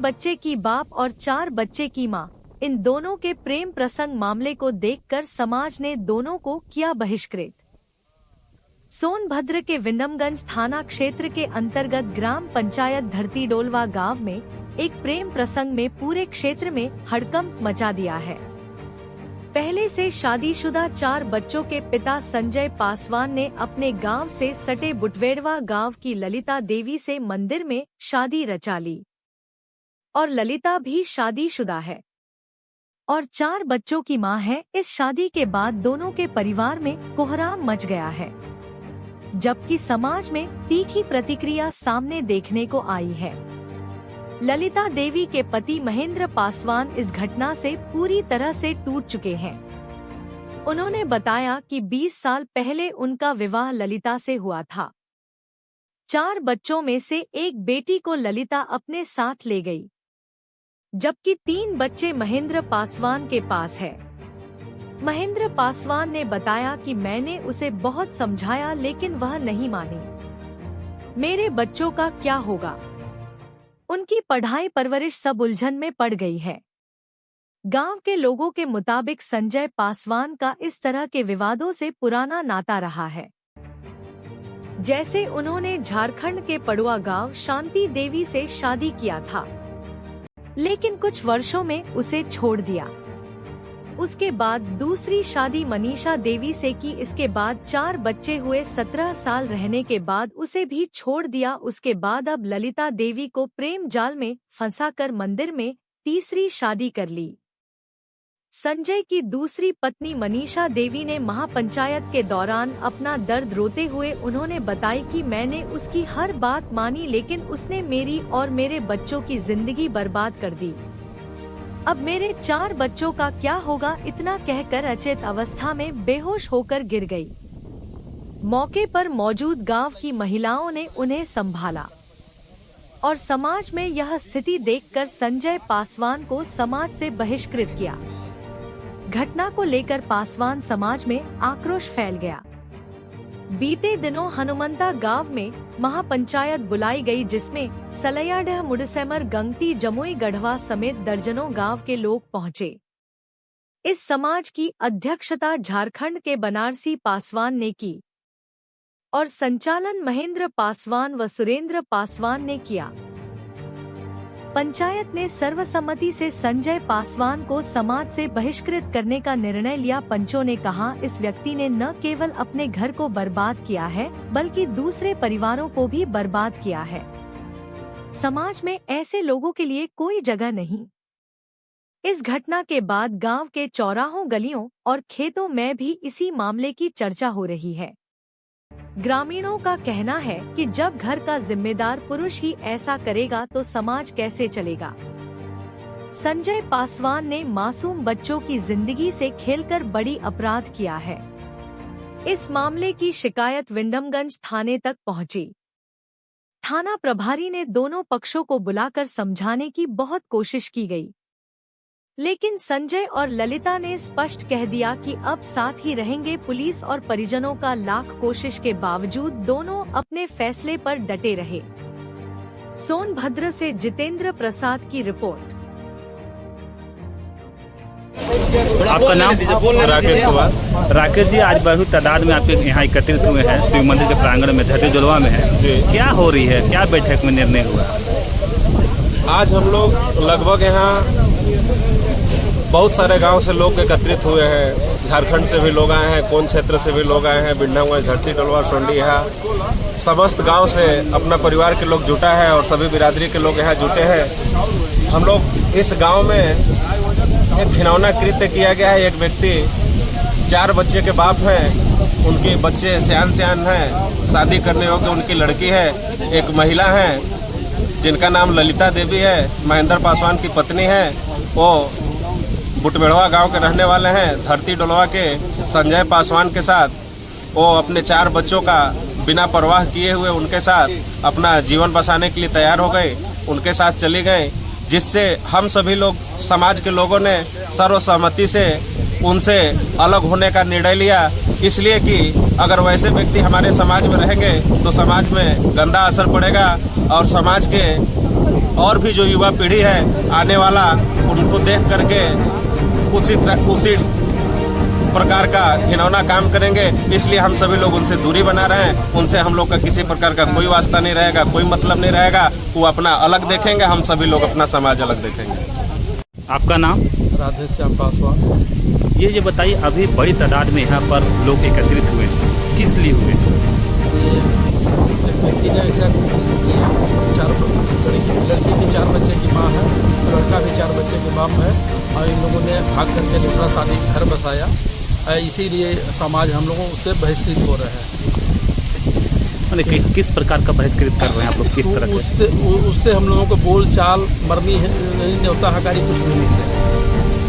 बच्चे की बाप और 4 बच्चे की मां, इन दोनों के प्रेम प्रसंग मामले को देखकर समाज ने दोनों को किया बहिष्कृत। सोनभद्र के विंडमगंज थाना क्षेत्र के अंतर्गत ग्राम पंचायत धरतीडोलवा गांव में एक प्रेम प्रसंग में पूरे क्षेत्र में हड़कंप मचा दिया है। पहले से शादीशुदा 4 बच्चों के पिता संजय पासवान ने अपने गांव से सटे बुटवेड़वा गांव की ललिता देवी से मंदिर में शादी रचा ली और ललिता भी शादीशुदा है और 4 बच्चों की मां है। इस शादी के बाद दोनों के परिवार में कोहराम मच गया है, जबकि समाज में तीखी प्रतिक्रिया सामने देखने को आई है। ललिता देवी के पति महेंद्र पासवान इस घटना से पूरी तरह से टूट चुके हैं। उन्होंने बताया कि 20 साल पहले उनका विवाह ललिता से हुआ था। 4 बच्चों में से एक बेटी को ललिता अपने साथ ले गई, जबकि 3 बच्चे महेंद्र पासवान के पास है। महेंद्र पासवान ने बताया कि मैंने उसे बहुत समझाया लेकिन वह नहीं मानी। मेरे बच्चों का क्या होगा? उनकी पढ़ाई परवरिश सब उलझन में पड़ गई है। गांव के लोगों के मुताबिक संजय पासवान का इस तरह के विवादों से पुराना नाता रहा है। जैसे उन्होंने झारखंड के पड़ुआ गांव शांति देवी से शादी किया था, लेकिन कुछ वर्षों में उसे छोड़ दिया। उसके बाद दूसरी शादी मनीषा देवी से की। इसके बाद 4 बच्चे हुए। 17 साल रहने के बाद उसे भी छोड़ दिया। उसके बाद अब ललिता देवी को प्रेम जाल में फंसाकर मंदिर में तीसरी शादी कर ली। संजय की दूसरी पत्नी मनीषा देवी ने महापंचायत के दौरान अपना दर्द रोते हुए उन्होंने बताई कि मैंने उसकी हर बात मानी, लेकिन उसने मेरी और मेरे बच्चों की जिंदगी बर्बाद कर दी। अब मेरे 4 बच्चों का क्या होगा? इतना कहकर अचेत अवस्था में बेहोश होकर गिर गई। मौके पर मौजूद गांव की महिलाओं ने उन्हें संभाला और समाज में यह स्थिति देखकर संजय पासवान को समाज से बहिष्कृत किया। घटना को लेकर पासवान समाज में आक्रोश फैल गया। बीते दिनों हनुमंता गांव में महापंचायत बुलाई गई, जिसमें सलैयाडह, मुडसेमर, गंगती, जमुई, गढ़वा समेत दर्जनों गांव के लोग पहुंचे। इस समाज की अध्यक्षता झारखंड के बनारसी पासवान ने की और संचालन महेंद्र पासवान व सुरेंद्र पासवान ने किया। पंचायत ने सर्वसम्मति से संजय पासवान को समाज से बहिष्कृत करने का निर्णय लिया। पंचों ने कहा, इस व्यक्ति ने न केवल अपने घर को बर्बाद किया है, बल्कि दूसरे परिवारों को भी बर्बाद किया है। समाज में ऐसे लोगों के लिए कोई जगह नहीं। इस घटना के बाद गांव के चौराहों, गलियों और खेतों में भी इसी मामले की चर्चा हो रही है। ग्रामीणों का कहना है कि जब घर का जिम्मेदार पुरुष ही ऐसा करेगा तो समाज कैसे चलेगा। संजय पासवान ने मासूम बच्चों की जिंदगी से खेलकर बड़ी अपराध किया है। इस मामले की शिकायत विंडमगंज थाने तक पहुंची। थाना प्रभारी ने दोनों पक्षों को बुलाकर समझाने की बहुत कोशिश की गई, लेकिन संजय और ललिता ने स्पष्ट कह दिया कि अब साथ ही रहेंगे। पुलिस और परिजनों का लाख कोशिश के बावजूद दोनों अपने फैसले पर डटे रहे। सोनभद्र से जितेंद्र प्रसाद की रिपोर्ट। आपका नाम? राकेश कुमार। राकेश जी, आज बड़ी तादाद में आपके यहाँ एकत्रित हुए हैं शिव मंदिर के प्रांगण में, धरतीडोलवा में है। क्या हो रही है? क्या बैठक में निर्णय हुआ? आज हम लोग लगभग यहाँ बहुत सारे गांव से लोग एकत्रित हुए हैं। झारखंड से भी लोग आए हैं, कोन क्षेत्र से भी लोग आए हैं, विंडमगंज, धरतीडोलवा, सोंडीहा, समस्त गांव से अपना परिवार के लोग जुटा है और सभी बिरादरी के लोग यहाँ जुटे हैं। हम लोग इस गांव में एक घिनौना कृत्य किया गया है। एक व्यक्ति 4 बच्चे के बाप हैं, उनके बच्चे सियान हैं, शादी करने योग्य उनकी लड़की है। एक महिला है जिनका नाम ललिता देवी है, महेंद्र पासवान की पत्नी है। वो बुटवेड़वा गांव के रहने वाले हैं। धरतीडोलवा के संजय पासवान के साथ वो अपने 4 बच्चों का बिना परवाह किए हुए उनके साथ अपना जीवन बसाने के लिए तैयार हो गए, उनके साथ चली गए, जिससे हम सभी लोग, समाज के लोगों ने सर्वसम्मति से उनसे अलग होने का निर्णय लिया। इसलिए कि अगर वैसे व्यक्ति हमारे समाज में रहेंगे तो समाज में गंदा असर पड़ेगा और समाज के और भी जो युवा पीढ़ी है आने वाला, उनको देख करके उसी प्रकार का घिनौना काम करेंगे। इसलिए हम सभी लोग उनसे दूरी बना रहे हैं। उनसे हम लोग का किसी प्रकार का कोई वास्ता नहीं रहेगा, कोई मतलब नहीं रहेगा। वो अपना अलग देखेंगे, हम सभी लोग अपना समाज अलग देखेंगे। आपका नाम? राधेश्याम पासवान। ये बताइए, अभी बड़ी तादाद में यहाँ पर लोग एकत्रित हुए, किस लिए हुए? व्यक्ति ने ऐसा लड़की भी 4 बच्चे की माँ है, लड़का भी 4 बच्चे के बाप है, और इन लोगों ने भाग करके दूसरा शादी घर बसाया। इसीलिए समाज हम लोगों उससे बहिष्कृत हो रहे हैं। मैंने किस प्रकार का बहिष्कृत कर रहे हैं आप लोग? किस तरह उससे उससे हम लोगों को बोल चाल मरनी है, न्योता हकारी कुछ नहीं मिलते।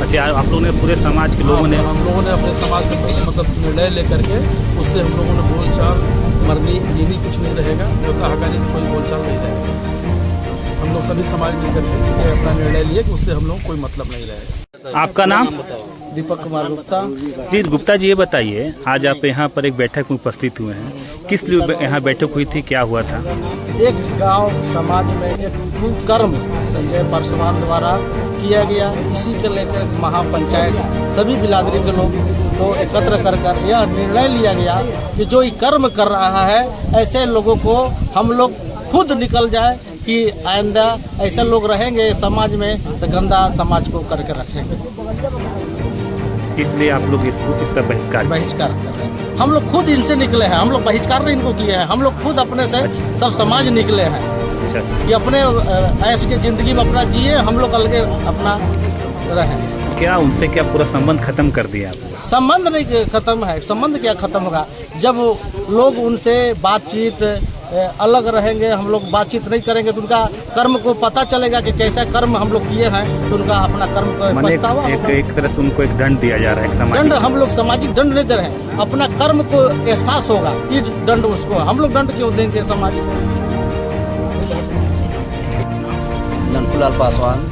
अच्छा, आप लोगों ने पूरे समाज के लोगों ने हम लोगों ने अपने समाज से मतलब निर्णय लेकर के उससे हम लोगों ने बोल चाल मरनी गिनी कुछ नहीं रहेगा, न्योता हकारी कोई बोल चाल नहीं रहेगा। हम लोग सभी समाज मिलकर के अपना निर्णय लिए कि उससे हम लोग कोई मतलब नहीं रहेगा। आपका नाम? दीपक कुमार गुप्ता। जी गुप्ता जी, ये बताइए, आज आप यहाँ पर एक बैठक में उपस्थित हुए हैं, किस लिए यहाँ बैठक हुई थी, क्या हुआ था? एक गांव समाज में एक कुकर्म संजय पासवान द्वारा किया गया, इसी के लेकर महापंचायत सभी बिरादरी के लोग को एकत्र कर यह निर्णय लिया गया कि जो ये कर्म कर रहा है ऐसे लोगों को हम लोग खुद निकल जाए कि आइंदा ऐसे लोग रहेंगे समाज में तो गंदा समाज को करके रखेंगे। इसलिए आप लोग इसका बहिष्कार कर रहे हैं। हम लोग खुद इनसे निकले हैं, हम लोग बहिष्कार नहीं इनको किए हैं, हम लोग खुद अपने से सब समाज निकले हैं। अच्छा। कि अपने ऐश के जिंदगी में अपना जिए, हम लोग अलग अपना रहें। क्या उनसे क्या पूरा संबंध खत्म कर दिया आप? संबंध नहीं खत्म है, संबंध क्या खत्म होगा? जब लोग उनसे बातचीत अलग रहेंगे, हम लोग बातचीत नहीं करेंगे तो उनका कर्म को पता चलेगा कि कैसा कर्म हम लोग किए हैं, तो उनका अपना कर्म को पछतावा एक तरह से उनको एक दंड दिया जा रहा है। दंड हम लोग सामाजिक दंड नहीं दे रहे हैं, अपना कर्म को एहसास होगा, ये दंड उसको हम लोग दंड क्यों देंगे समाज को? ननकुलाल पासवान।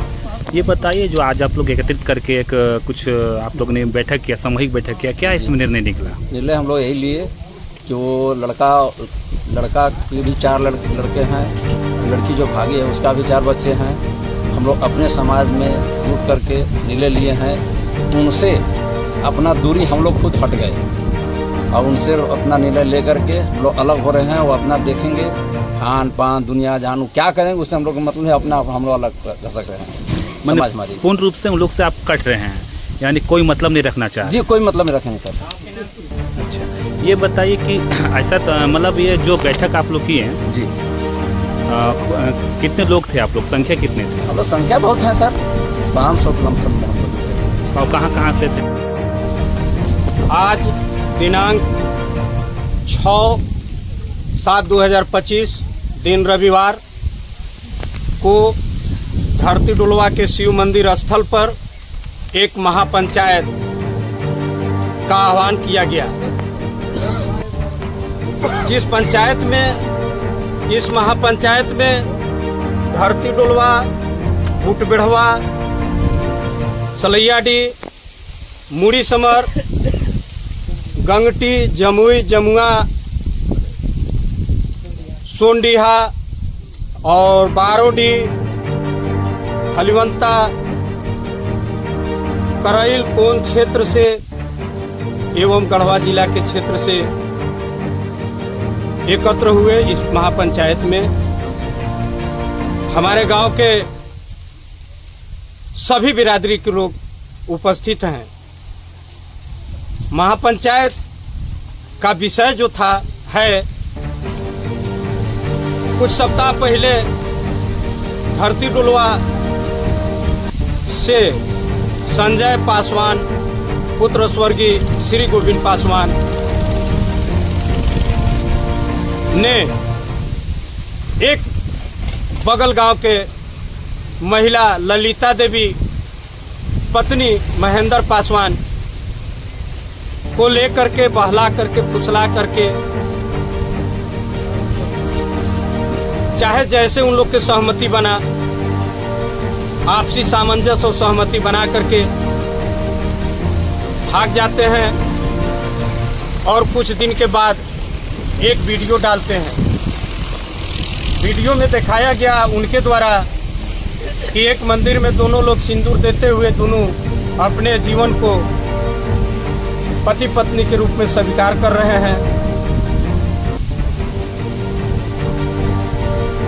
ये बताइए, जो आज आप लोग एकत्रित करके एक कुछ आप लोग ने बैठक किया, सामूहिक बैठक किया, क्या इसमें निर्णय निकला? निर्णय हम लोग यही लिए कि वो लड़का के भी 4 लड़के हैं, लड़की जो भागी है उसका भी 4 बच्चे हैं। हम लोग अपने समाज में जुट करके निर्णय लिए हैं, उनसे अपना दूरी हम लोग खुद हट गए और उनसे अपना निर्णय ले करके हम लोग अलग हो रहे हैं। वो अपना देखेंगे, खान पान दुनिया जानू क्या करेंगे उससे हम लोग मतलब है, अपना हम लोग अलग कर सकते हैं। समाज हमारी पूर्ण रूप से उन लोग से आप कट रहे हैं, यानी कोई मतलब नहीं रखना चाह? जी, कोई मतलब नहीं रखेंगे सर। अच्छा, ये बताइए कि ऐसा मतलब ये जो बैठक आप लोग किए हैं जी, कितने लोग थे आप लोग, संख्या कितने थे? हम लोग संख्या बहुत है सर, 500 लमसम में हम लोग थे। और कहाँ से थे? आज दिनांक 6/7/2025 दिन रविवार को धरती डोलवा के शिव मंदिर स्थल पर एक महापंचायत का आह्वान किया गया। जिस पंचायत में, इस महापंचायत में धरती डोलवा, बुटबिढ़वा, सलैयाडी, मुड़ी समर, गंगटी, जमुई, जमुआ, सोनडीहा और बारोडी, हलिवंता, करैल कोन क्षेत्र से एवं गढ़वा जिला के क्षेत्र से एकत्र हुए। इस महापंचायत में हमारे गांव के सभी बिरादरी के लोग उपस्थित हैं। महापंचायत का विषय जो था है, कुछ सप्ताह पहले धरती डोलवा से संजय पासवान पुत्र स्वर्गीय श्री गोविंद पासवान ने एक बगल गांव के महिला ललिता देवी पत्नी महेंद्र पासवान को लेकर के बहला करके फुसला करके, चाहे जैसे उन लोग के सहमति बना, आपसी सामंजस्य और सहमति बना करके भाग जाते हैं और कुछ दिन के बाद एक वीडियो डालते हैं। वीडियो में दिखाया गया उनके द्वारा कि एक मंदिर में दोनों लोग सिंदूर देते हुए दोनों अपने जीवन को पति पत्नी के रूप में स्वीकार कर रहे हैं।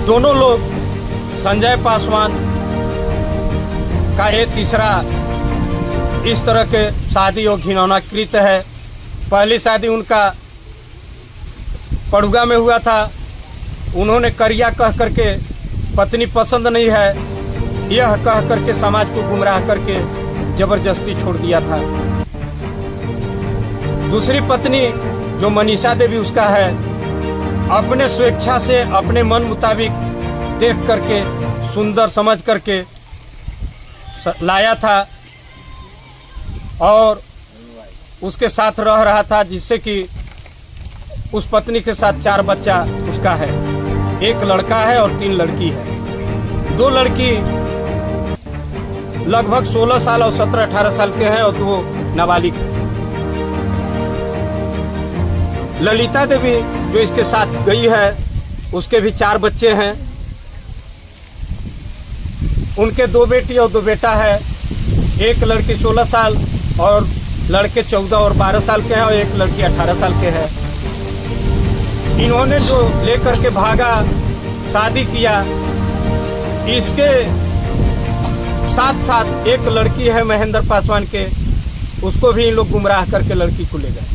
दोनों लोग संजय पासवान का ये तीसरा इस तरह के शादी और घिनौना कृत्य है। पहली शादी उनका पड़ुआ में हुआ था। उन्होंने करिया कह करके पत्नी पसंद नहीं है यह कह करके समाज को गुमराह करके जबरदस्ती छोड़ दिया था। दूसरी पत्नी जो मनीषा देवी उसका है, अपने स्वेच्छा से अपने मन मुताबिक देख करके सुंदर समझ करके लाया था और उसके साथ रह रहा था, जिससे कि उस पत्नी के साथ 4 बच्चा उसका है। 1 लड़का है और 3 लड़की है। 2 लड़की लगभग 16 साल और 17-18 साल के हैं और 2 नाबालिग हैं। ललिता देवी जो इसके साथ गई है उसके भी 4 बच्चे हैं। उनके 2 बेटी और 2 बेटा है। 1 लड़की 16 साल और लड़के 14 और 12 साल के हैं और 1 लड़की 18 साल के हैं। इन्होंने जो लेकर के भागा शादी किया, इसके साथ साथ 1 लड़की है महेंद्र पासवान के, उसको भी इन लोग गुमराह करके लड़की को ले गए,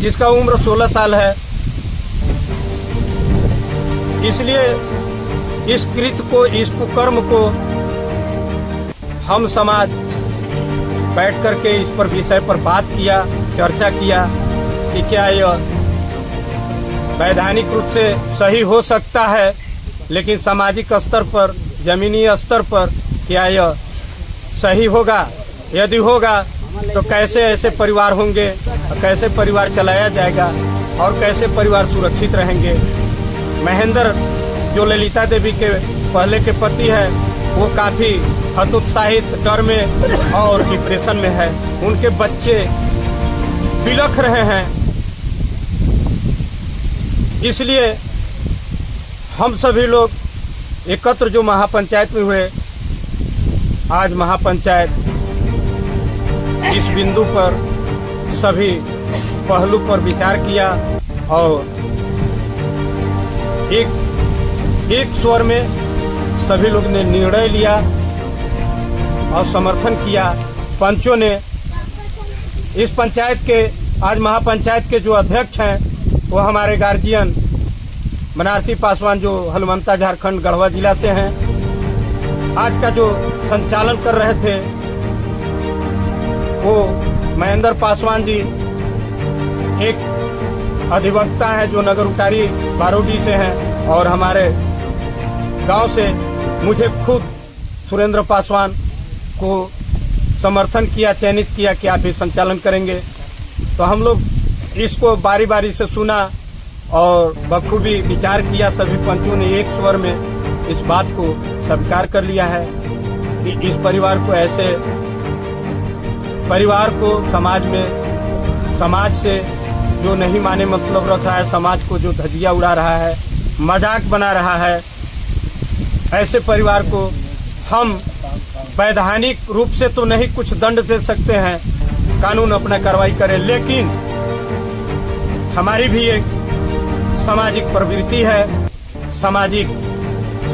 जिसका उम्र 16 साल है। इसलिए इस कृत्य को, इस कुकर्म को हम समाज बैठ करके इस पर विषय पर बात किया, चर्चा किया कि क्या यह वैधानिक रूप से सही हो सकता है, लेकिन सामाजिक स्तर पर, जमीनी स्तर पर क्या यह सही होगा। यदि होगा तो कैसे ऐसे परिवार होंगे, कैसे परिवार चलाया जाएगा और कैसे परिवार सुरक्षित रहेंगे। महेंद्र जो ललिता देवी के पहले के पति है, वो काफी हतोत्साहित, डर में और डिप्रेशन में है। उनके बच्चे बिलख रहे हैं। इसलिए हम सभी लोग एकत्र जो महापंचायत में हुए, आज महापंचायत इस बिंदु पर सभी पहलू पर विचार किया और एक स्वर में सभी लोग ने निर्णय लिया और समर्थन किया। पंचों ने इस पंचायत के, आज महापंचायत के जो अध्यक्ष हैं वो हमारे गार्जियन बनारसी पासवान जो हनुमंता झारखंड गढ़वा जिला से हैं। आज का जो संचालन कर रहे थे वो महेंद्र पासवान जी, एक अधिवक्ता है जो नगर उटारी बारोडी से हैं और हमारे गांव से मुझे खुद सुरेंद्र पासवान को समर्थन किया, चयनित किया कि आप भी संचालन करेंगे। तो हम लोग इसको बारी बारी से सुना और बखूबी विचार किया। सभी पंचों ने एक स्वर में इस बात को स्वीकार कर लिया है कि इस परिवार को, ऐसे परिवार को समाज में, समाज से जो नहीं माने मतलब रख रहा है, समाज को जो धजिया उड़ा रहा है, मजाक बना रहा है, ऐसे परिवार को हम वैधानिक रूप से तो नहीं कुछ दंड दे सकते हैं, कानून अपना कार्रवाई करे, लेकिन हमारी भी एक सामाजिक प्रवृत्ति है, सामाजिक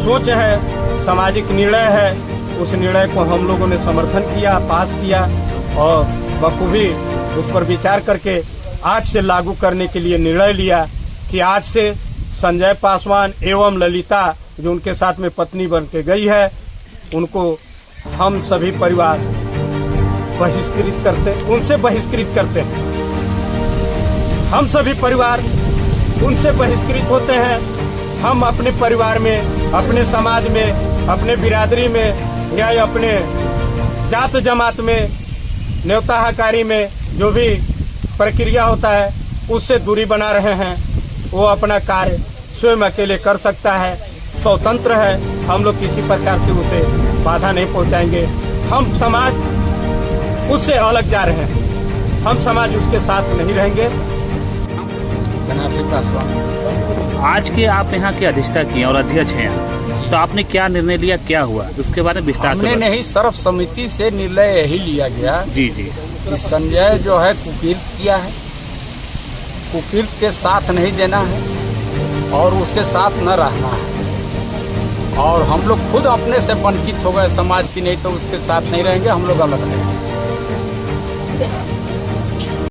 सोच है, सामाजिक निर्णय है। उस निर्णय को हम लोगों ने समर्थन किया, पास किया और बखूबी उस पर विचार करके आज से लागू करने के लिए निर्णय लिया कि आज से संजय पासवान एवं ललिता जो उनके साथ में पत्नी बन के गई है, उनको हम सभी परिवार उनसे बहिष्कृत करते हैं। हम सभी परिवार उनसे बहिष्कृत होते हैं। हम अपने परिवार में, अपने समाज में, अपने बिरादरी में या अपने जात जमात में, न्योता हकारी में जो भी प्रक्रिया होता है उससे दूरी बना रहे हैं। वो अपना कार्य स्वयं अकेले कर सकता है, स्वतंत्र है। हम लोग किसी प्रकार से उसे बाधा नहीं पहुंचाएंगे। हम समाज उससे अलग जा रहे हैं, हम समाज उसके साथ नहीं रहेंगे। बनारसी पासवान आज के आप यहाँ के अधिष्ठा किए और अध्यक्ष हैं यहाँ, तो आपने क्या निर्णय लिया, क्या हुआ उसके बारे में विस्तार से हमने बताइए। नहीं, सर्व समिति से निर्णय यही लिया गया जी जी। कि संजय जो है कुकीर्त किया है, कुकीर्त के साथ नहीं देना है और उसके साथ न रहना है। और हम लोग खुद अपने से वंचित हो गए समाज की, नहीं तो उसके साथ नहीं रहेंगे, हम लोग अलग रहेंगे।